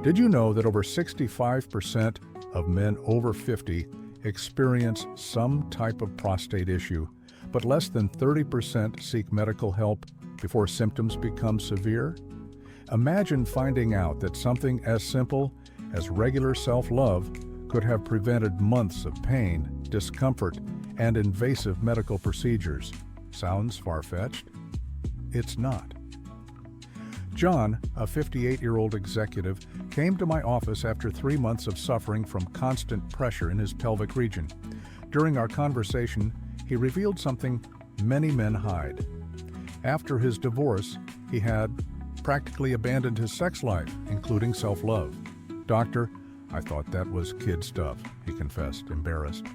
Did you know that over 65% of men over 50 experience some type of prostate issue, but less than 30% seek medical help before symptoms become severe? Imagine finding out that something as simple as regular self-love could have prevented months of pain, discomfort, and invasive medical procedures. Sounds far-fetched? It's not. John, a 58-year-old executive, came to my office after 3 months of suffering from constant pressure in his pelvic region. During our conversation, he revealed something many men hide. After his divorce, he had practically abandoned his sex life, including self-love. "Doctor, I thought that was kid stuff," he confessed, embarrassed.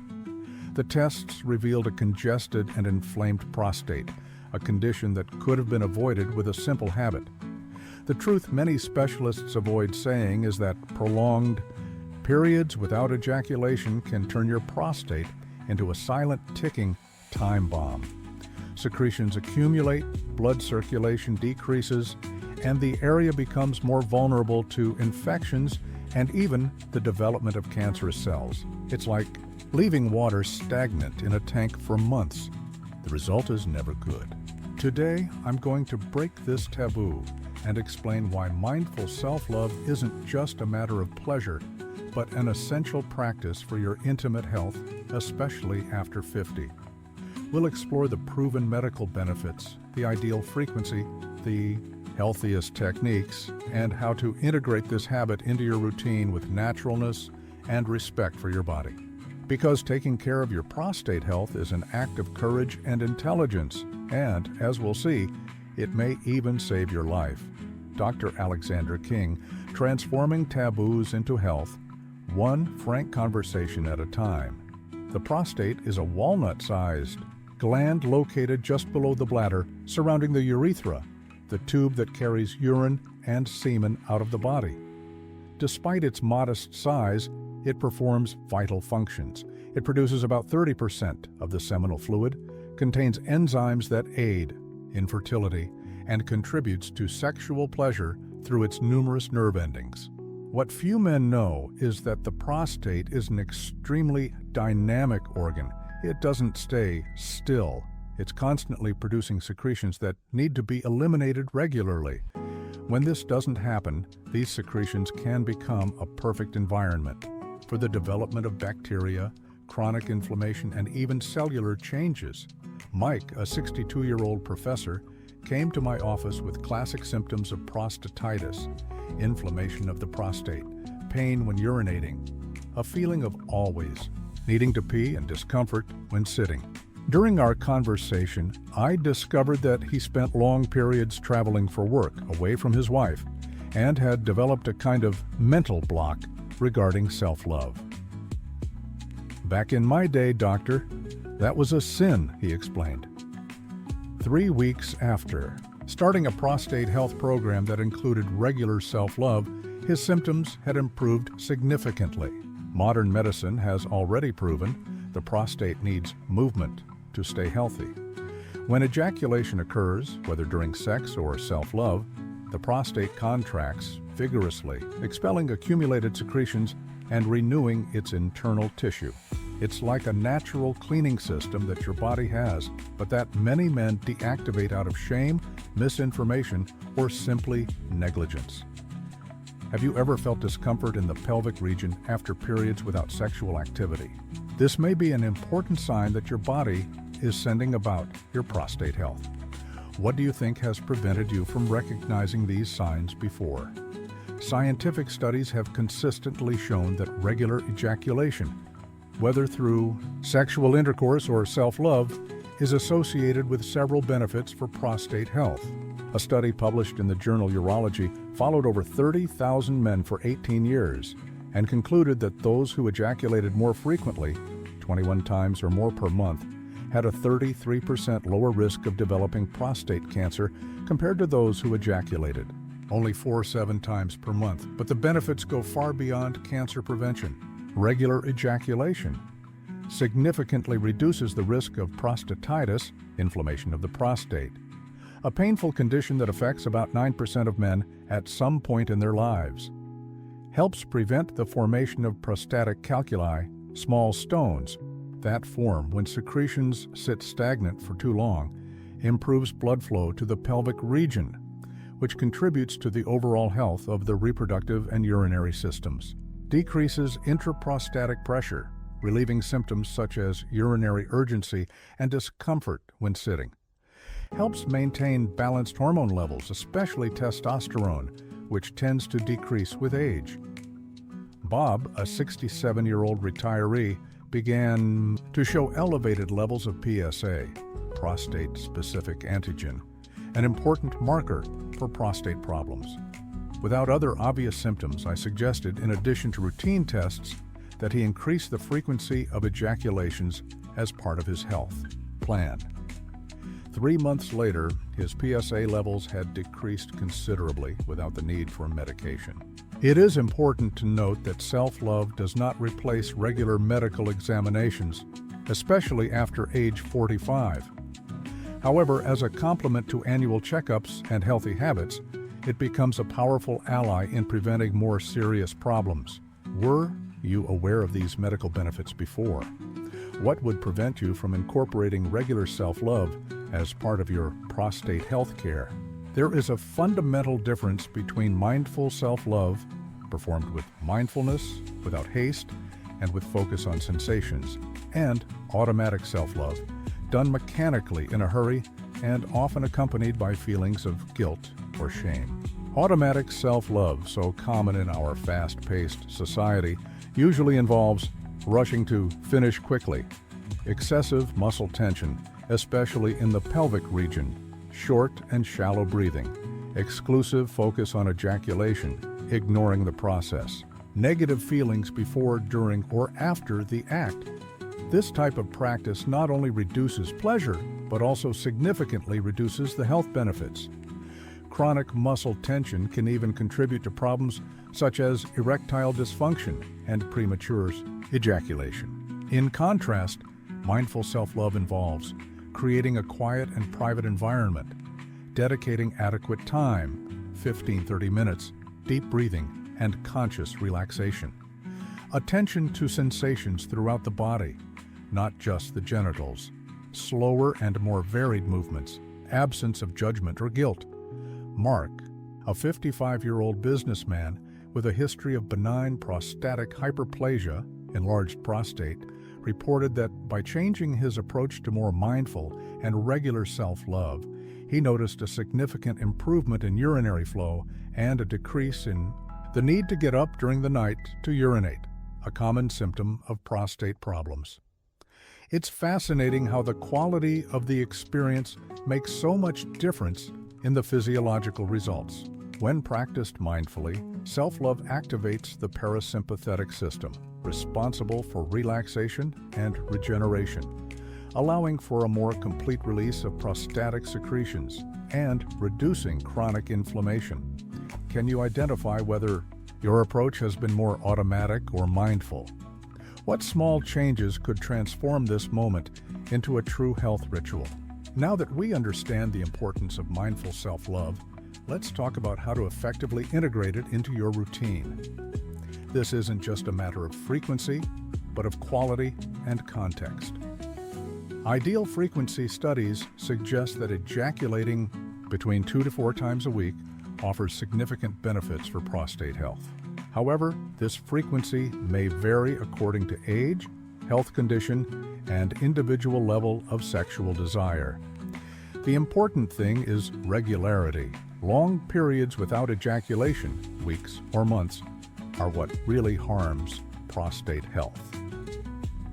The tests revealed a congested and inflamed prostate, a condition that could have been avoided with a simple habit. The truth many specialists avoid saying is that prolonged periods without ejaculation can turn your prostate into a silent ticking time bomb. Secretions accumulate, blood circulation decreases, and the area becomes more vulnerable to infections and even the development of cancerous cells. It's like leaving water stagnant in a tank for months. The result is never good. Today, I'm going to break this taboo and explain why mindful self-love isn't just a matter of pleasure, but an essential practice for your intimate health, especially after 50. We'll explore the proven medical benefits, the ideal frequency, the healthiest techniques, and how to integrate this habit into your routine with naturalness and respect for your body. Because taking care of your prostate health is an act of courage and intelligence, and, as we'll see, it may even save your life. Dr. Alexandra King, transforming taboos into health, one frank conversation at a time. The prostate is a walnut-sized gland located just below the bladder, surrounding the urethra, the tube that carries urine and semen out of the body. Despite its modest size, it performs vital functions. It produces about 30% of the seminal fluid, contains enzymes that aid in fertility, and contributes to sexual pleasure through its numerous nerve endings. What few men know is that the prostate is an extremely dynamic organ. It doesn't stay still. It's constantly producing secretions that need to be eliminated regularly. When this doesn't happen, these secretions can become a perfect environment for the development of bacteria, chronic inflammation, and even cellular changes. Mike, a 62-year-old professor, came to my office with classic symptoms of prostatitis, inflammation of the prostate, pain when urinating, a feeling of always needing to pee, and discomfort when sitting. During our conversation, I discovered that he spent long periods traveling for work away from his wife and had developed a kind of mental block regarding self-love. "Back in my day, doctor, that was a sin," he explained. 3 weeks after starting a prostate health program that included regular self-love, his symptoms had improved significantly. Modern medicine has already proven the prostate needs movement to stay healthy. When ejaculation occurs, whether during sex or self-love, the prostate contracts vigorously, expelling accumulated secretions and renewing its internal tissue. It's like a natural cleaning system that your body has, but that many men deactivate out of shame, misinformation, or simply negligence. Have you ever felt discomfort in the pelvic region after periods without sexual activity? This may be an important sign that your body is sending about your prostate health. What do you think has prevented you from recognizing these signs before? Scientific studies have consistently shown that regular ejaculation, whether through sexual intercourse or self-love, is associated with several benefits for prostate health. A study published in the journal Urology followed over 30,000 men for 18 years and concluded that those who ejaculated more frequently, 21 times or more per month, had a 33% lower risk of developing prostate cancer compared to those who ejaculated only 4-7 times per month. But the benefits go far beyond cancer prevention. Regular ejaculation significantly reduces the risk of prostatitis, inflammation of the prostate, a painful condition that affects about 9% of men at some point in their lives. helps prevent the formation of prostatic calculi, small stones, that form when secretions sit stagnant for too long, improves blood flow to the pelvic region, which contributes to the overall health of the reproductive and urinary systems. Decreases intraprostatic pressure, relieving symptoms such as urinary urgency and discomfort when sitting. Helps maintain balanced hormone levels, especially testosterone, which tends to decrease with age. Bob, a 67-year-old retiree, began to show elevated levels of PSA, prostate-specific antigen, an important marker for prostate problems. Without other obvious symptoms, I suggested, in addition to routine tests, that he increase the frequency of ejaculations as part of his health plan. 3 months later, his PSA levels had decreased considerably without the need for medication. It is important to note that self-love does not replace regular medical examinations, especially after age 45. However, as a complement to annual checkups and healthy habits, it becomes a powerful ally in preventing more serious problems. Were you aware of these medical benefits before? What would prevent you from incorporating regular self-love as part of your prostate health care? There is a fundamental difference between mindful self-love, performed with mindfulness, without haste, and with focus on sensations, and automatic self-love, done mechanically in a hurry and often accompanied by feelings of guilt or shame. Automatic self-love, so common in our fast-paced society, usually involves rushing to finish quickly, excessive muscle tension, especially in the pelvic region, short and shallow breathing, exclusive focus on ejaculation, ignoring the process, negative feelings before, during, or after the act. This type of practice not only reduces pleasure, but also significantly reduces the health benefits. Chronic muscle tension can even contribute to problems such as erectile dysfunction and premature ejaculation. In contrast, mindful self-love involves creating a quiet and private environment, dedicating adequate time, 15-30 minutes, deep breathing, and conscious relaxation. Attention to sensations throughout the body, not just the genitals. Slower and more varied movements, absence of judgment or guilt. Mark, a 55-year-old businessman with a history of benign prostatic hyperplasia, enlarged prostate, reported that by changing his approach to more mindful and regular self-love, he noticed a significant improvement in urinary flow and a decrease in the need to get up during the night to urinate, a common symptom of prostate problems. It's fascinating how the quality of the experience makes so much difference in the physiological results. When practiced mindfully, self-love activates the parasympathetic system, responsible for relaxation and regeneration, allowing for a more complete release of prostatic secretions and reducing chronic inflammation. Can you identify whether your approach has been more automatic or mindful? What small changes could transform this moment into a true health ritual? Now that we understand the importance of mindful self-love, let's talk about how to effectively integrate it into your routine. This isn't just a matter of frequency, but of quality and context. Ideal frequency studies suggest that ejaculating between 2 to 4 times a week offers significant benefits for prostate health. However, this frequency may vary according to age, health condition, and individual level of sexual desire. The important thing is regularity. Long periods without ejaculation, weeks or months, are what really harms prostate health.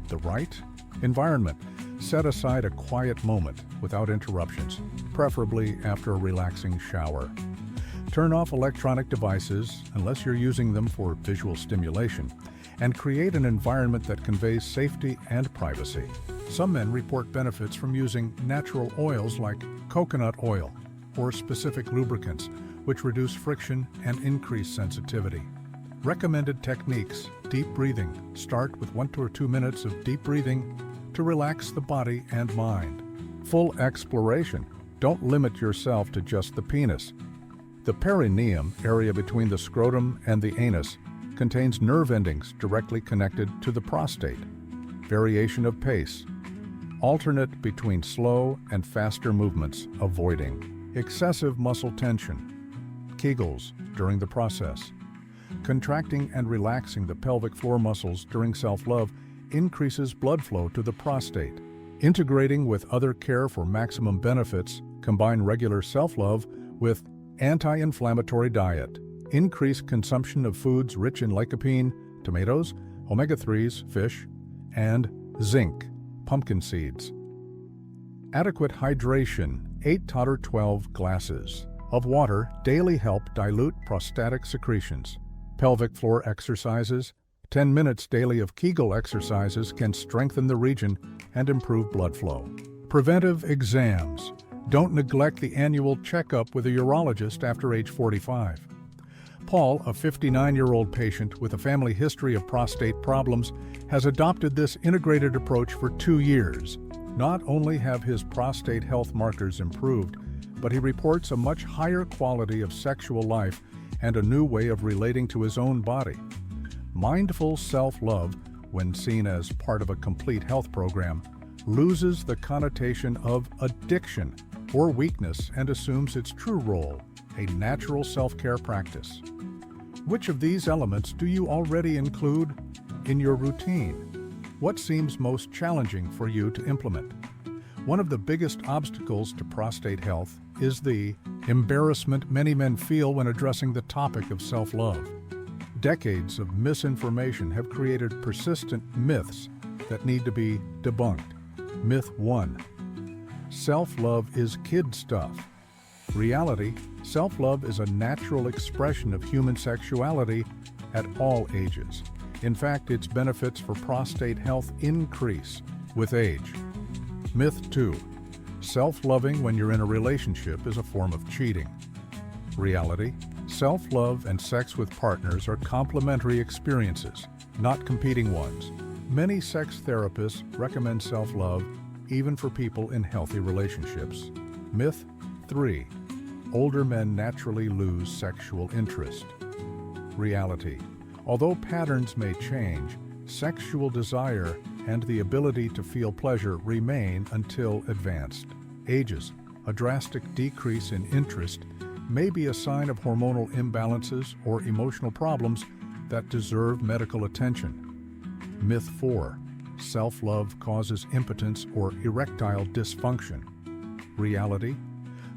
The right environment. Set aside a quiet moment without interruptions, preferably after a relaxing shower. Turn off electronic devices unless you're using them for visual stimulation, and create an environment that conveys safety and privacy. Some men report benefits from using natural oils like coconut oil or specific lubricants, which reduce friction and increase sensitivity. Recommended techniques: deep breathing. Start with 1 to 2 minutes of deep breathing to relax the body and mind. Full exploration. Don't limit yourself to just the penis. The perineum, area between the scrotum and the anus, contains nerve endings directly connected to the prostate. Variation of pace. Alternate between slow and faster movements, avoiding excessive muscle tension. Kegels during the process. Contracting and relaxing the pelvic floor muscles during self-love increases blood flow to the prostate. Integrating with other care for maximum benefits, combine regular self-love with anti-inflammatory diet. Increase consumption of foods rich in lycopene, tomatoes, omega-3s, fish, and zinc, pumpkin seeds. Adequate hydration, 8 to 12 glasses of water daily help dilute prostatic secretions. Pelvic floor exercises, 10 minutes daily of Kegel exercises can strengthen the region and improve blood flow. Preventive exams. Don't neglect the annual checkup with a urologist after age 45. Paul, a 59-year-old patient with a family history of prostate problems, has adopted this integrated approach for 2 years. Not only have his prostate health markers improved, but he reports a much higher quality of sexual life and a new way of relating to his own body. Mindful self-love, when seen as part of a complete health program, loses the connotation of addiction or weakness and assumes its true role, a natural self-care practice. Which of these elements do you already include in your routine? What seems most challenging for you to implement? One of the biggest obstacles to prostate health is the embarrassment many men feel when addressing the topic of self-love. Decades of misinformation have created persistent myths that need to be debunked. Myth 1. Self-love is kid stuff. Reality, self-love is a natural expression of human sexuality at all ages. In fact, its benefits for prostate health increase with age. Myth 2. Self-loving when you're in a relationship is a form of cheating. Reality, self-love and sex with partners are complementary experiences, not competing ones. Many sex therapists recommend self-love even for people in healthy relationships. Myth 3. Older men naturally lose sexual interest. Reality, although patterns may change, sexual desire and the ability to feel pleasure remain until advanced ages. A drastic decrease in interest may be a sign of hormonal imbalances or emotional problems that deserve medical attention. Myth 4. Self-love causes impotence or erectile dysfunction. Reality,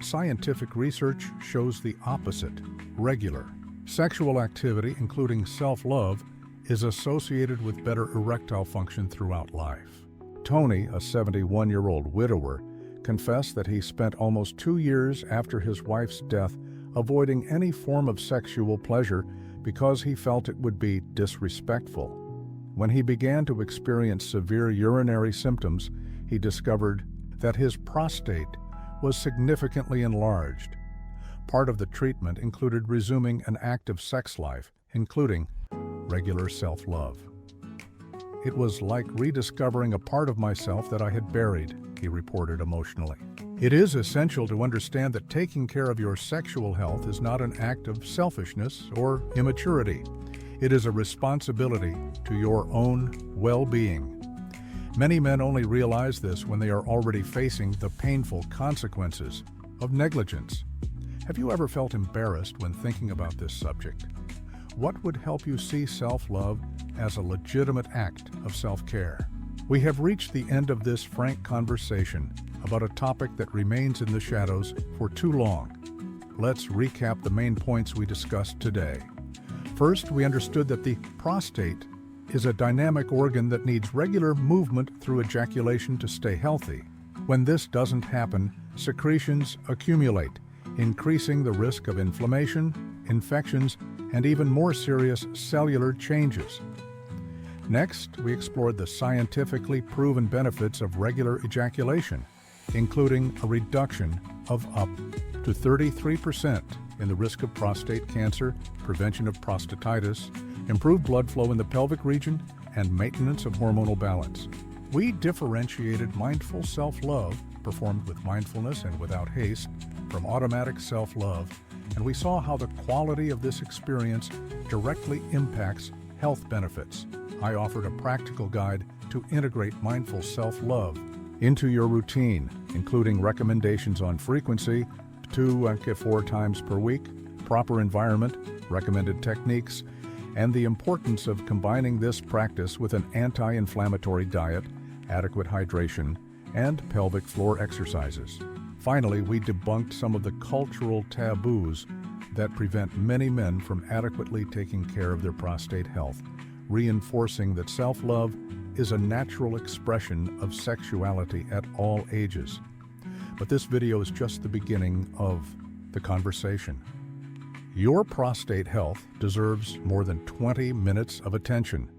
scientific research shows the opposite. Regular sexual activity, including self-love, is associated with better erectile function throughout life. Tony, a 71-year-old widower, confessed that he spent almost 2 years after his wife's death avoiding any form of sexual pleasure because he felt it would be disrespectful. When he began to experience severe urinary symptoms, he discovered that his prostate was significantly enlarged. Part of the treatment included resuming an active sex life, including regular self-love. It was like rediscovering a part of myself that I had buried, he reported emotionally. It is essential to understand that taking care of your sexual health is not an act of selfishness or immaturity. It is a responsibility to your own well-being. Many men only realize this when they are already facing the painful consequences of negligence. Have you ever felt embarrassed when thinking about this subject? What would help you see self-love as a legitimate act of self-care? We have reached the end of this frank conversation about a topic that remains in the shadows for too long. Let's recap the main points we discussed today. First, we understood that the prostate is a dynamic organ that needs regular movement through ejaculation to stay healthy. When this doesn't happen, secretions accumulate, increasing the risk of inflammation, infections, and even more serious cellular changes. Next, we explored the scientifically proven benefits of regular ejaculation, including a reduction of up to 33% in the risk of prostate cancer, prevention of prostatitis, improved blood flow in the pelvic region, and maintenance of hormonal balance. We differentiated mindful self-love, performed with mindfulness and without haste, from automatic self-love, and we saw how the quality of this experience directly impacts health benefits. I offered a practical guide to integrate mindful self-love into your routine, including recommendations on frequency, 2 to 4 times per week, proper environment, recommended techniques, and the importance of combining this practice with an anti-inflammatory diet, adequate hydration, and pelvic floor exercises. Finally, we debunked some of the cultural taboos that prevent many men from adequately taking care of their prostate health, reinforcing that self-love is a natural expression of sexuality at all ages. But this video is just the beginning of the conversation. Your prostate health deserves more than 20 minutes of attention.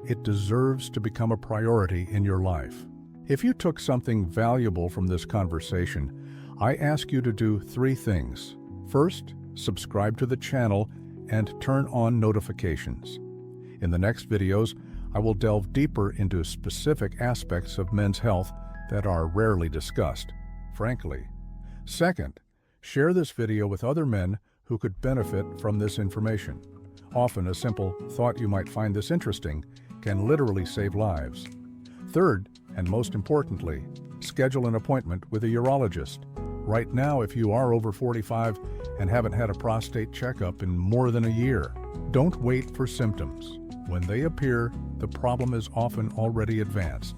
It deserves to become a priority in your life. If you took something valuable from this conversation, I ask you to do 3 things. First, subscribe to the channel and turn on notifications. In the next videos, I will delve deeper into specific aspects of men's health that are rarely discussed, frankly. Second, share this video with other men who could benefit from this information. Often, a simple thought you might find this interesting can literally save lives. Third, and most importantly, schedule an appointment with a urologist. Right now, if you are over 45 and haven't had a prostate checkup in more than a year, don't wait for symptoms. When they appear, the problem is often already advanced.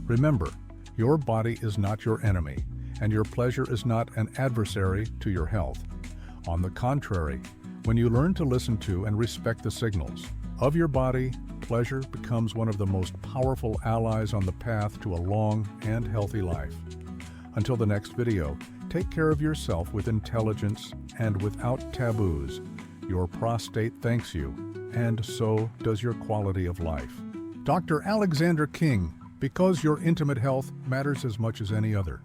Remember, your body is not your enemy, and your pleasure is not an adversary to your health. On the contrary, when you learn to listen to and respect the signals of your body, pleasure becomes one of the most powerful allies on the path to a long and healthy life. Until the next video, take care of yourself with intelligence and without taboos. Your prostate thanks you, and so does your quality of life. Dr. Alexander King, because your intimate health matters as much as any other.